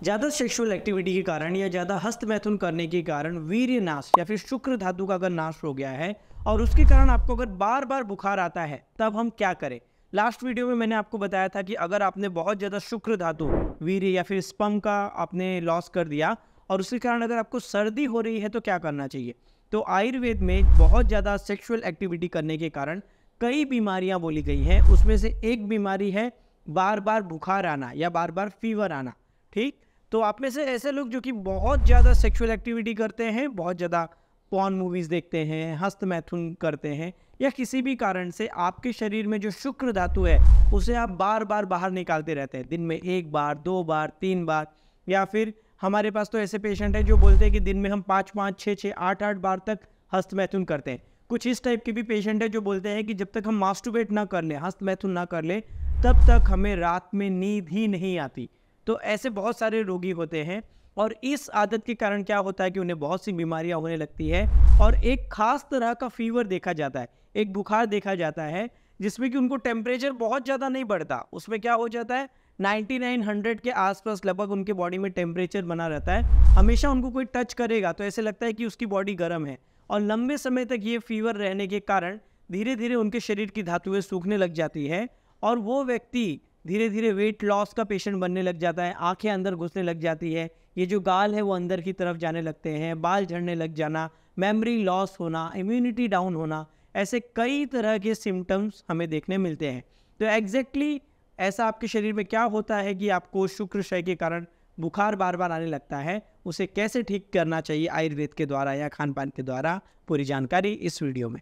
ज़्यादा sexual activity के कारण या ज़्यादा हस्तमैथुन करने के कारण वीर्य नाश या फिर शुक्र धातु का अगर नाश हो गया है और उसके कारण आपको अगर बार बार बुखार आता है, तब हम क्या करें। लास्ट वीडियो में मैंने आपको बताया था कि अगर आपने बहुत ज़्यादा शुक्र धातु वीर्य या फिर स्पर्म का आपने लॉस कर दिया और उसके कारण अगर आपको सर्दी हो रही है तो क्या करना चाहिए। तो आयुर्वेद में बहुत ज़्यादा सेक्सुअल एक्टिविटी करने के कारण कई बीमारियां बोली गई हैं। उसमें से एक बीमारी है बार बार बुखार आना या बार बार फीवर आना। ठीक, तो आप में से ऐसे लोग जो कि बहुत ज़्यादा सेक्सुअल एक्टिविटी करते हैं, बहुत ज़्यादा पॉर्न मूवीज़ देखते हैं, हस्तमैथुन करते हैं, या किसी भी कारण से आपके शरीर में जो शुक्र धातु है उसे आप बार बार बाहर निकालते रहते हैं, दिन में 1 बार 2 बार 3 बार, या फिर हमारे पास तो ऐसे पेशेंट हैं जो बोलते हैं कि दिन में हम 5-5 6-6 8-8 बार तक हस्तमैथुन करते हैं। कुछ इस टाइप के भी पेशेंट है जो बोलते हैं कि जब तक हम मास्टरबेट ना कर लें, हस्तमैथुन ना कर लें, तब तक हमें रात में नींद ही नहीं आती। तो ऐसे बहुत सारे रोगी होते हैं और इस आदत के कारण क्या होता है कि उन्हें बहुत सी बीमारियां होने लगती है और एक खास तरह का फीवर देखा जाता है, एक बुखार देखा जाता है जिसमें कि उनको टेम्परेचर बहुत ज़्यादा नहीं बढ़ता। उसमें क्या हो जाता है, 9900 के आसपास लगभग उनके बॉडी में टेम्परेचर बना रहता है। हमेशा उनको कोई टच करेगा तो ऐसे लगता है कि उसकी बॉडी गर्म है, और लंबे समय तक ये फीवर रहने के कारण धीरे धीरे उनके शरीर की धातुएं सूखने लग जाती है और वो व्यक्ति धीरे धीरे वेट लॉस का पेशेंट बनने लग जाता है। आंखें अंदर घुसने लग जाती है, ये जो गाल है वो अंदर की तरफ जाने लगते हैं, बाल झड़ने लग जाना, मेमोरी लॉस होना, इम्यूनिटी डाउन होना, ऐसे कई तरह के सिम्टम्स हमें देखने मिलते हैं। तो एग्जैक्टली ऐसा आपके शरीर में क्या होता है कि आपको शुक्र क्षय के कारण बुखार बार बार आने लगता है, उसे कैसे ठीक करना चाहिए आयुर्वेद के द्वारा या खान पान के द्वारा, पूरी जानकारी इस वीडियो में।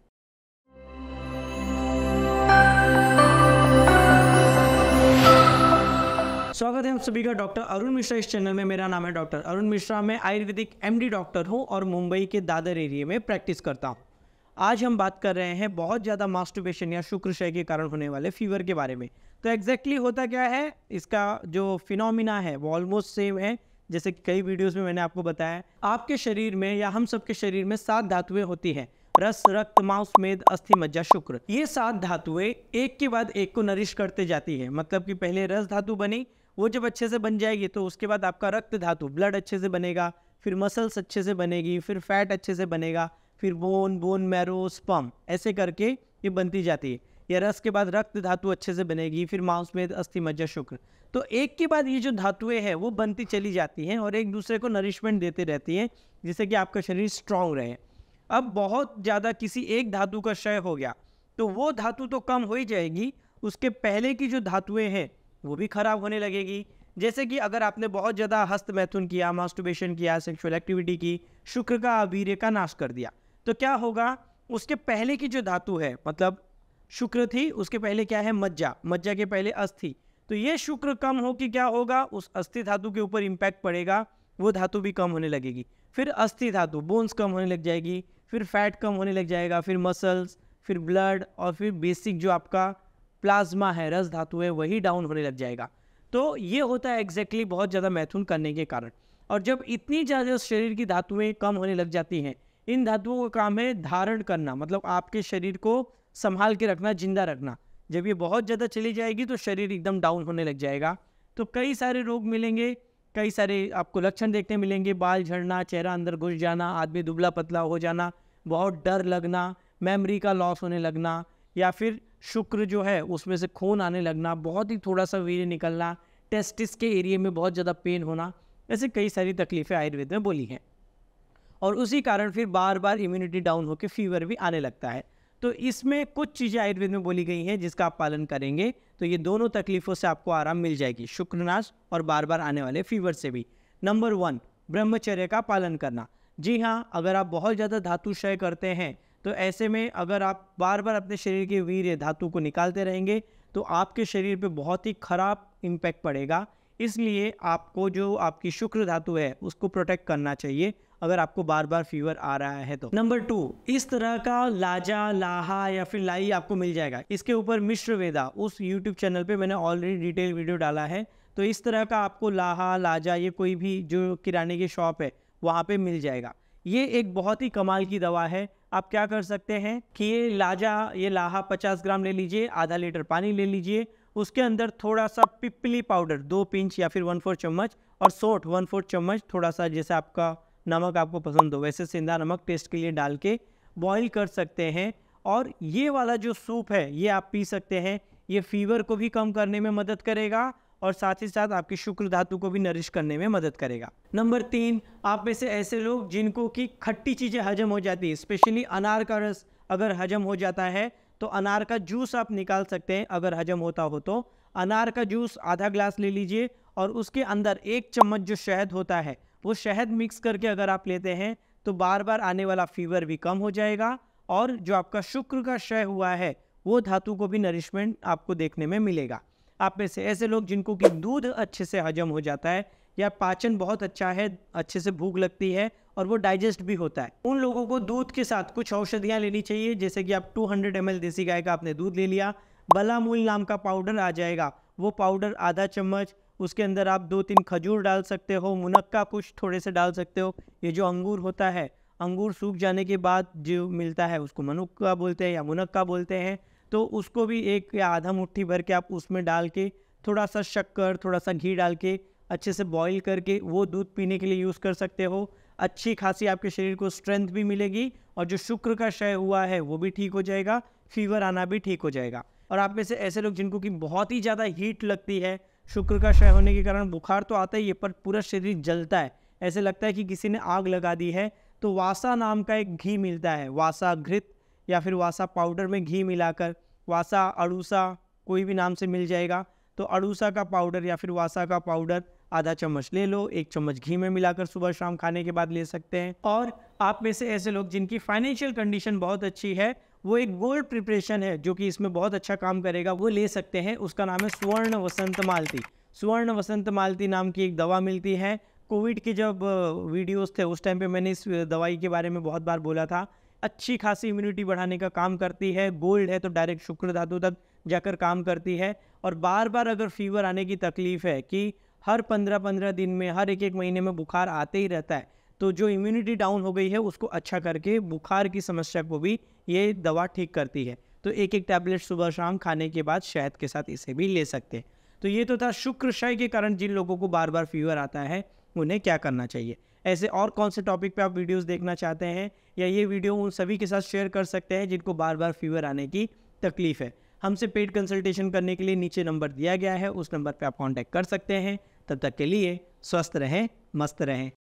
स्वागत है आप सभी का डॉक्टर अरुण मिश्रा इस चैनल में। मेरा नाम है डॉक्टर अरुण मिश्रा। मैं आयुर्वेदिक एमडी डॉक्टर हूं और मुंबई के दादर एरिया में प्रैक्टिस करता हूं। आज हम बात कर रहे हैं बहुत ज़्यादा मास्टरबेशन या शुक्रक्षय के कारण होने वाले फीवर के बारे में। तो एग्जैक्टली होता क्या है, इसका जो फिनोमिना है वो ऑलमोस्ट सेम है जैसे कि कई वीडियोज़ में मैंने आपको बताया। आपके शरीर में या हम सबके शरीर में 7 धातुएँ होती हैं, रस, रक्त, मांस, मेद, अस्थि, मज्जा, शुक्र। ये 7 धातुएं एक के बाद एक को नरिश करते जाती है। मतलब कि पहले रस धातु बनी, वो जब अच्छे से बन जाएगी तो उसके बाद आपका रक्त धातु, ब्लड अच्छे से बनेगा, फिर मसल्स अच्छे से बनेगी, फिर फैट अच्छे से बनेगा, फिर बोन मैरो, स्पर्म, ऐसे करके ये बनती जाती है। या रस के बाद रक्त धातु अच्छे से बनेगी, फिर मांस, मेद, अस्थि, मज्जा, शुक्र। तो एक के बाद ये जो धातुएं हैं वो बनती चली जाती हैं और एक दूसरे को नरिशमेंट देती रहती हैं, जिससे कि आपका शरीर स्ट्रांग रहे। अब बहुत ज़्यादा किसी एक धातु का क्षय हो गया तो वो धातु तो कम हो ही जाएगी, उसके पहले की जो धातुएं हैं वो भी खराब होने लगेगी। जैसे कि अगर आपने बहुत ज़्यादा हस्तमैथुन किया, मास्टरबेशन किया, सेक्सुअल एक्टिविटी की, शुक्र का, वीर्य का नाश कर दिया, तो क्या होगा, उसके पहले की जो धातु है, मतलब शुक्र थी, उसके पहले क्या है, मज्जा, मज्जा के पहले अस्थि। तो ये शुक्र कम हो कि क्या होगा, उस अस्थि धातु के ऊपर इम्पैक्ट पड़ेगा, वो धातु भी कम होने लगेगी। फिर अस्थि धातु, बोन्स कम होने लग जाएगी, फिर फैट कम होने लग जाएगा, फिर मसल्स, फिर ब्लड, और फिर बेसिक जो आपका प्लाज्मा है, रस धातु है, वही डाउन होने लग जाएगा। तो ये होता है एग्जैक्टली बहुत ज़्यादा मैथुन करने के कारण। और जब इतनी ज़्यादा शरीर की धातुएं कम होने लग जाती हैं, इन धातुओं का काम है धारण करना, मतलब आपके शरीर को संभाल के रखना, जिंदा रखना। जब ये बहुत ज़्यादा चली जाएगी तो शरीर एकदम डाउन होने लग जाएगा। तो कई सारे रोग मिलेंगे, कई सारे आपको लक्षण देखने मिलेंगे, बाल झड़ना, चेहरा अंदर घुस जाना, आदमी दुबला पतला हो जाना, बहुत डर लगना, मेमोरी का लॉस होने लगना, या फिर शुक्र जो है उसमें से खून आने लगना, बहुत ही थोड़ा सा वीर्य निकलना, टेस्टिस के एरिया में बहुत ज़्यादा पेन होना, ऐसे कई सारी तकलीफ़ें आयुर्वेद में बोली हैं। और उसी कारण फिर बार बार इम्यूनिटी डाउन होकर फीवर भी आने लगता है। तो इसमें कुछ चीज़ें आयुर्वेद में बोली गई हैं जिसका आप पालन करेंगे तो ये दोनों तकलीफ़ों से आपको आराम मिल जाएगी, शुक्रनाश और बार बार आने वाले फीवर से भी। नंबर 1, ब्रह्मचर्य का पालन करना। जी हाँ, अगर आप बहुत ज़्यादा धातु क्षय करते हैं तो ऐसे में अगर आप बार बार अपने शरीर के वीर्य धातु को निकालते रहेंगे तो आपके शरीर पे बहुत ही खराब इम्पैक्ट पड़ेगा। इसलिए आपको जो आपकी शुक्र धातु है उसको प्रोटेक्ट करना चाहिए अगर आपको बार बार फीवर आ रहा है तो। नंबर 2, इस तरह का लाजा, लाहा या फिर लाई आपको मिल जाएगा। इसके ऊपर मिश्र वेदा उस यूट्यूब चैनल पे मैंने ऑलरेडी डिटेल वीडियो डाला है। तो इस तरह का आपको लाहा, लाजा, ये कोई भी जो किराने की शॉप है वहाँ पे मिल जाएगा। ये एक बहुत ही कमाल की दवा है। आप क्या कर सकते हैं कि ये लाजा, ये लाहा 50 ग्राम ले लीजिए, आधा लीटर पानी ले लीजिए, उसके अंदर थोड़ा सा पिपली पाउडर 2 पिंच या फिर 1/4 चम्मच, और सौंठ 1/4 चम्मच, थोड़ा सा जैसे आपका नमक आपको पसंद हो वैसे सेंधा नमक टेस्ट के लिए डाल के बॉईल कर सकते हैं। और ये वाला जो सूप है ये आप पी सकते हैं। ये फीवर को भी कम करने में मदद करेगा और साथ ही साथ आपकी शुक्र धातु को भी नरिश करने में मदद करेगा। नंबर 3, आप में से ऐसे लोग जिनको कि खट्टी चीज़ें हजम हो जाती है, स्पेशली अनार का रस अगर हजम हो जाता है तो अनार का जूस आप निकाल सकते हैं। अगर हजम होता हो तो अनार का जूस आधा ग्लास ले लीजिए और उसके अंदर 1 चम्मच जो शहद होता है वो शहद मिक्स करके अगर आप लेते हैं तो बार बार आने वाला फीवर भी कम हो जाएगा और जो आपका शुक्र का क्षय हुआ है वो धातु को भी नरिशमेंट आपको देखने में मिलेगा। आप में से ऐसे लोग जिनको कि दूध अच्छे से हजम हो जाता है या पाचन बहुत अच्छा है, अच्छे से भूख लगती है और वो डाइजेस्ट भी होता है, उन लोगों को दूध के साथ कुछ औषधियाँ लेनी चाहिए। जैसे कि आप 200 ml देसी गाय का आपने दूध ले लिया, बलामूल नाम का पाउडर आ जाएगा, वो पाउडर आधा चम्मच, उसके अंदर आप 2-3 खजूर डाल सकते हो, मुनक्का कुछ थोड़े से डाल सकते हो। ये जो अंगूर होता है, अंगूर सूख जाने के बाद जो मिलता है उसको मनुक्का बोलते हैं या मुनक्का बोलते हैं, तो उसको भी 1 या आधा मुट्ठी भर के आप उसमें डाल के थोड़ा सा शक्कर थोड़ा सा घी डाल के अच्छे से बॉईल करके वो दूध पीने के लिए यूज़ कर सकते हो। अच्छी खासी आपके शरीर को स्ट्रेंथ भी मिलेगी और जो शुक्र का क्षय हुआ है वो भी ठीक हो जाएगा, फीवर आना भी ठीक हो जाएगा। और आप में से ऐसे लोग जिनको कि बहुत ही ज़्यादा हीट लगती है, शुक्र का क्षय होने के कारण बुखार तो आता ही है पर पूरा शरीर जलता है, ऐसे लगता है कि किसी ने आग लगा दी है, तो वासा नाम का एक घी मिलता है, वासा घृत या फिर वासा पाउडर में घी मिलाकर, वासा अड़ूसा कोई भी नाम से मिल जाएगा, तो अड़ूसा का पाउडर या फिर वासा का पाउडर आधा चम्मच ले लो, 1 चम्मच घी में मिलाकर सुबह शाम खाने के बाद ले सकते हैं। और आप में से ऐसे लोग जिनकी फाइनेंशियल कंडीशन बहुत अच्छी है, वो एक गोल्ड प्रिपरेशन है जो कि इसमें बहुत अच्छा काम करेगा, वो ले सकते हैं। उसका नाम है स्वर्ण वसंत मालती। स्वर्ण वसंत मालती नाम की एक दवा मिलती है। कोविड के जब वीडियोस थे उस टाइम पे मैंने इस दवाई के बारे में बहुत बार बोला था। अच्छी खासी इम्यूनिटी बढ़ाने का काम करती है, गोल्ड है तो डायरेक्ट शुक्र धातु तक जाकर काम करती है। और बार बार अगर फीवर आने की तकलीफ है कि हर 15-15 दिन में, हर 1-1 महीने में बुखार आते ही रहता है, तो जो इम्यूनिटी डाउन हो गई है उसको अच्छा करके बुखार की समस्या को भी ये दवा ठीक करती है। तो 1-1 टैबलेट सुबह शाम खाने के बाद शहद के साथ इसे भी ले सकते हैं। तो ये तो था शुक्र क्षय के कारण जिन लोगों को बार बार फीवर आता है उन्हें क्या करना चाहिए। ऐसे और कौन से टॉपिक पे आप वीडियोस देखना चाहते हैं या ये वीडियो उन सभी के साथ शेयर कर सकते हैं जिनको बार बार फीवर आने की तकलीफ है। हमसे पेड कंसल्टेशन करने के लिए नीचे नंबर दिया गया है, उस नंबर पे आप कांटेक्ट कर सकते हैं। तब तक के लिए स्वस्थ रहें, मस्त रहें।